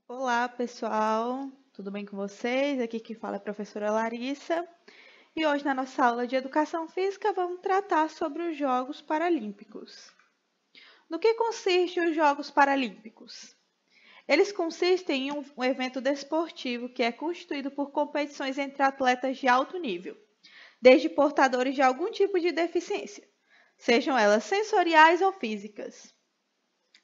Olá, pessoal. Tudo bem com vocês? Aqui quem fala é a professora Larissa. E hoje, na nossa aula de Educação Física, vamos tratar sobre os Jogos Paralímpicos. No que consistem os Jogos Paralímpicos? Eles consistem em um evento desportivo que é constituído por competições entre atletas de alto nível, desde portadores de algum tipo de deficiência, sejam elas sensoriais ou físicas.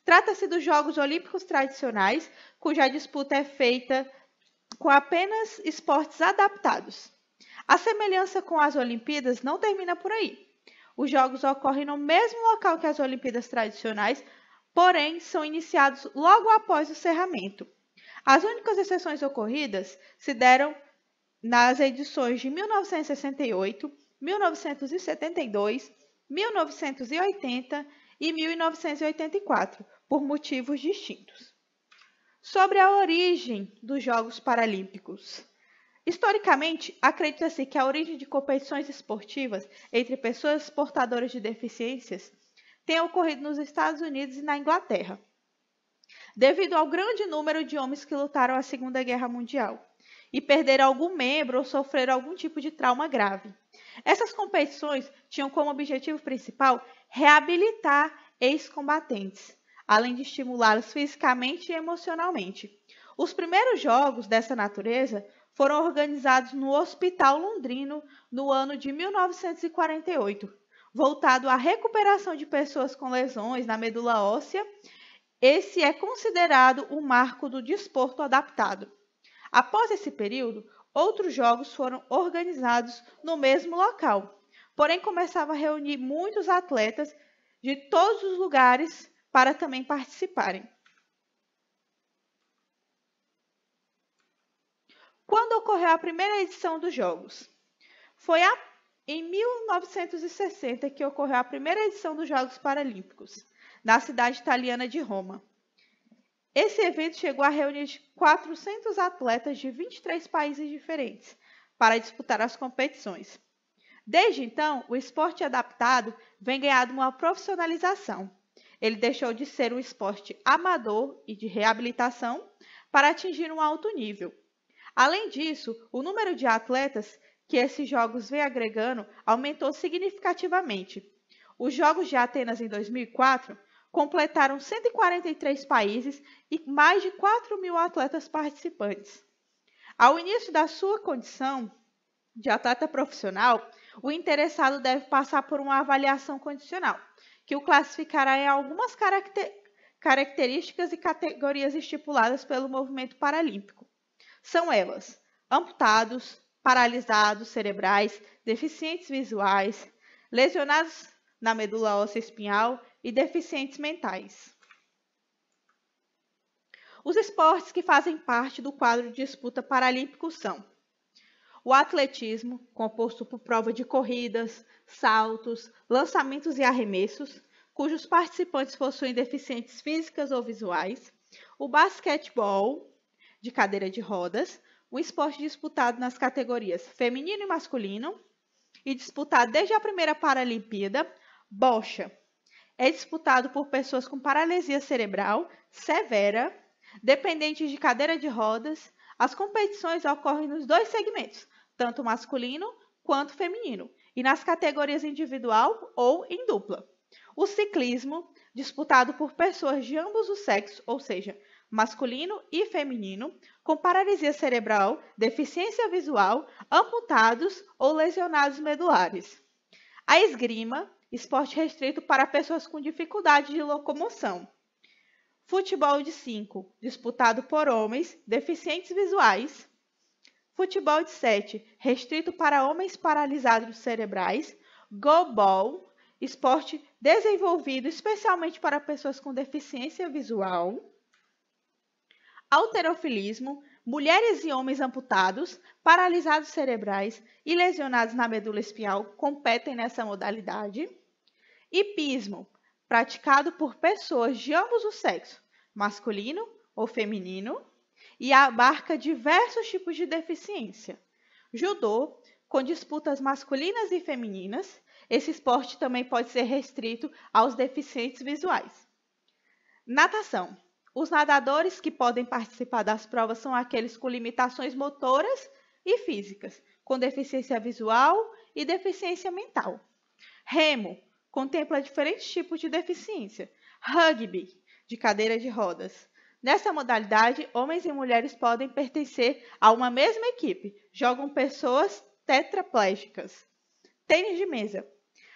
Trata-se dos Jogos Olímpicos tradicionais, cuja disputa é feita com apenas esportes adaptados. A semelhança com as Olimpíadas não termina por aí. Os Jogos ocorrem no mesmo local que as Olimpíadas tradicionais, porém são iniciados logo após o cerramento. As únicas exceções ocorridas se deram nas edições de 1968, 1972, 1980 e 1984, por motivos distintos. Sobre a origem dos Jogos Paralímpicos. Historicamente, acredita-se que a origem de competições esportivas entre pessoas portadoras de deficiências tenha ocorrido nos Estados Unidos e na Inglaterra, devido ao grande número de homens que lutaram a Segunda Guerra Mundial e perderam algum membro ou sofreram algum tipo de trauma grave. Essas competições tinham como objetivo principal reabilitar ex-combatentes, além de estimulá-los fisicamente e emocionalmente. Os primeiros jogos dessa natureza foram organizados no Hospital Londrino no ano de 1948, voltado à recuperação de pessoas com lesões na medula óssea. Esse é considerado o marco do desporto adaptado. Após esse período, outros jogos foram organizados no mesmo local, porém começava a reunir muitos atletas de todos os lugares para também participarem. Quando ocorreu a primeira edição dos Jogos? Foi em 1960 que ocorreu a primeira edição dos Jogos Paralímpicos, na cidade italiana de Roma. Esse evento chegou a reunir 400 atletas de 23 países diferentes para disputar as competições. Desde então, o esporte adaptado vem ganhando uma profissionalização. Ele deixou de ser um esporte amador e de reabilitação para atingir um alto nível. Além disso, o número de atletas que esses jogos vêm agregando aumentou significativamente. Os Jogos de Atenas em 2004 completaram 143 países e mais de 4.000 atletas participantes. Ao início da sua condição de atleta profissional, o interessado deve passar por uma avaliação condicional, que o classificará em algumas características e categorias estipuladas pelo movimento paralímpico. São elas: amputados, paralisados cerebrais, deficientes visuais, lesionados na medula óssea espinhal e deficientes mentais. Os esportes que fazem parte do quadro de disputa paralímpico são o atletismo, composto por prova de corridas, saltos, lançamentos e arremessos, cujos participantes possuem deficiências físicas ou visuais, o basquetebol, de cadeira de rodas, um esporte disputado nas categorias feminino e masculino, e disputado desde a primeira Paralimpíada. Bocha é disputado por pessoas com paralisia cerebral severa, dependentes de cadeira de rodas. As competições ocorrem nos dois segmentos, tanto masculino quanto feminino, e nas categorias individual ou em dupla. O ciclismo, disputado por pessoas de ambos os sexos, ou seja, masculino e feminino, com paralisia cerebral, deficiência visual, amputados ou lesionados medulares. A esgrima, esporte restrito para pessoas com dificuldade de locomoção. Futebol de 5, disputado por homens deficientes visuais. Futebol de 7, restrito para homens paralisados cerebrais. Goalball, esporte desenvolvido especialmente para pessoas com deficiência visual. Halterofilismo, mulheres e homens amputados, paralisados cerebrais e lesionados na medula espinhal competem nessa modalidade. Hipismo, praticado por pessoas de ambos os sexos, masculino ou feminino, e abarca diversos tipos de deficiência. Judô, com disputas masculinas e femininas, esse esporte também pode ser restrito aos deficientes visuais. Natação, Os nadadores que podem participar das provas são aqueles com limitações motoras e físicas, com deficiência visual e deficiência mental. Remo contempla diferentes tipos de deficiência. Rugby, de cadeira de rodas. Nessa modalidade, homens e mulheres podem pertencer a uma mesma equipe. Jogam pessoas tetraplégicas. Tênis de mesa.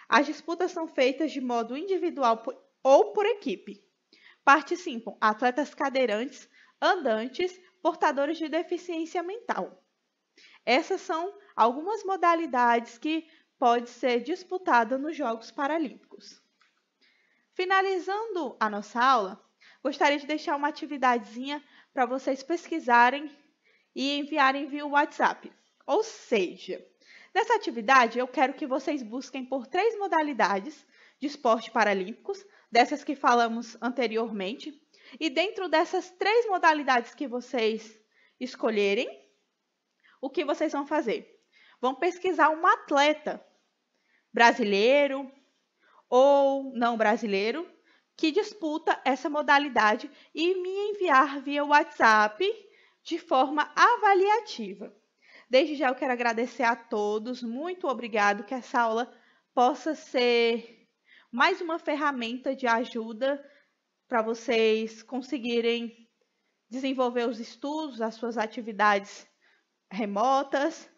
As disputas são feitas de modo individual ou por equipe. Participam atletas cadeirantes, andantes, portadores de deficiência mental. Essas são algumas modalidades que podem ser disputadas nos Jogos Paralímpicos. Finalizando a nossa aula, gostaria de deixar uma atividadezinha para vocês pesquisarem e enviarem via WhatsApp. Ou seja, nessa atividade eu quero que vocês busquem por 3 modalidades de esporte paralímpicos, dessas que falamos anteriormente, e dentro dessas 3 modalidades que vocês escolherem, o que vocês vão fazer? Vão pesquisar um atleta brasileiro ou não brasileiro que disputa essa modalidade e me enviar via WhatsApp de forma avaliativa. Desde já eu quero agradecer a todos, muito obrigado, que essa aula possa ser mais uma ferramenta de ajuda para vocês conseguirem desenvolver os estudos, as suas atividades remotas